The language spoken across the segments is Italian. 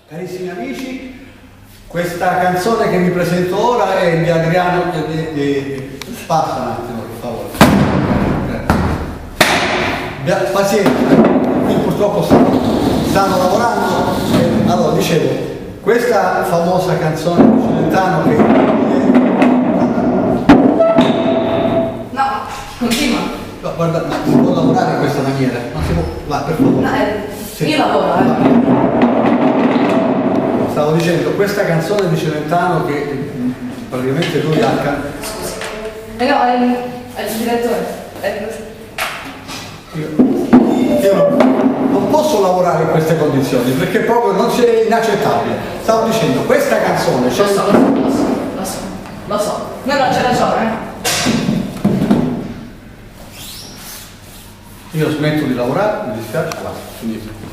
Carissimi amici, questa canzone che vi presento ora è di Adriano. Passa un attimo, per favore. Pazienza, qui purtroppo stanno lavorando. Allora, dicevo, questa famosa canzone di Celentano che... No, continua. No, guarda, ma si può lavorare in questa maniera? Non si può... Va, per favore. No, Sì. io lavoro, Stavo dicendo, questa canzone di Celentano che praticamente lui ha... No, è il direttore. Io non posso lavorare in queste condizioni perché proprio non è inaccettabile. Stavo dicendo, questa canzone... Lo so. No, c'è ragione. Io smetto di lavorare, mi dispiace, basta, finito.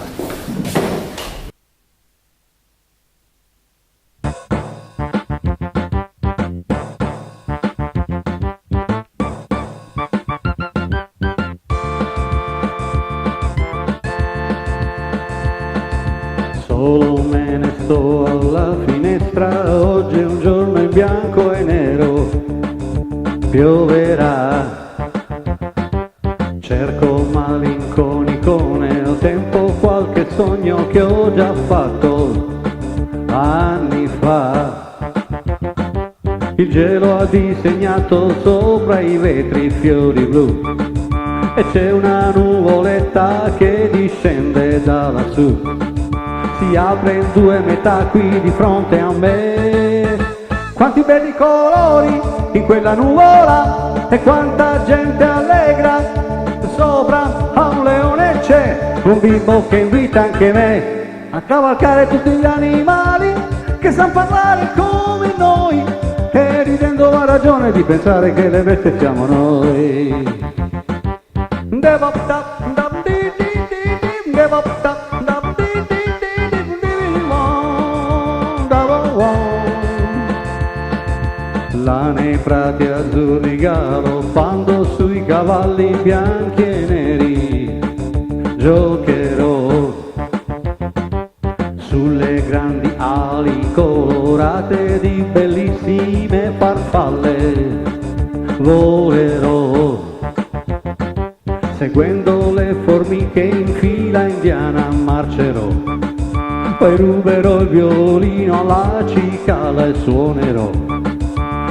Solo me ne sto alla finestra, oggi è un giorno in bianco e nero, pioverà. Cerco malinconico nel tempo qualche sogno che ho già fatto anni fa. Il gelo ha disegnato sopra i vetri fiori blu e c'è una nuvoletta che discende da lassù. Si apre in due metà qui di fronte a me. Quanti belli colori in quella nuvola e quanta gente allegra. Sopra a un leone c'è un bimbo che invita anche me a cavalcare tutti gli animali che sanno parlare come noi e ridendo ha ragione di pensare che le bestie siamo noi. Là nei prati azzurri galoppando sui cavalli bianchi e neri giocherò sulle grandi ali colorate di bellissime farfalle volerò seguendo le formiche in fila indiana marcerò poi ruberò il violino alla cicala e suonerò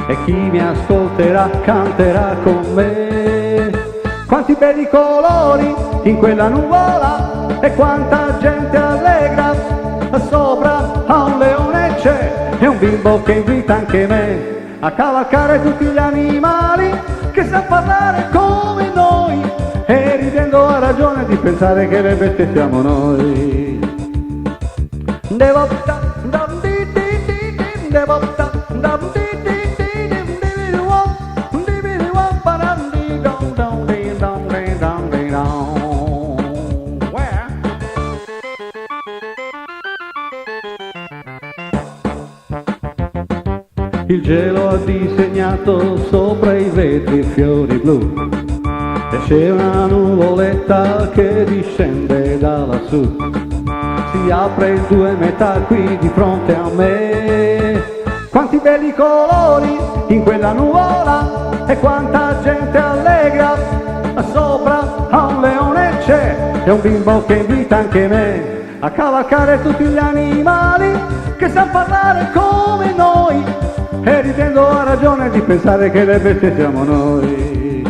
e chi mi ascolterà canterà con me. Quanti belli colori in quella nuvola e quanta gente allegra. Sopra a un leone c'è e un bimbo che invita anche me a cavalcare tutti gli animali che sa parlare come noi e ridendo ha ragione di pensare che le bestie siamo noi. Il gelo ha disegnato sopra i vetri fiori blu e c'è una nuvoletta che discende da lassù. Si apre in due metà qui di fronte a me. Quanti belli colori in quella nuvola e quanta gente allegra. Sopra a un leone c'è e un bimbo che invita anche me a cavalcare tutti gli animali che sanno parlare come noi e ridendo ha ragione di pensare che le bestie siamo noi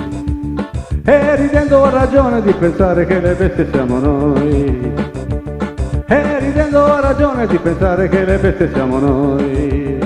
e ridendo ha ragione di pensare che le bestie siamo noi e ridendo ha ragione di pensare che le bestie siamo noi.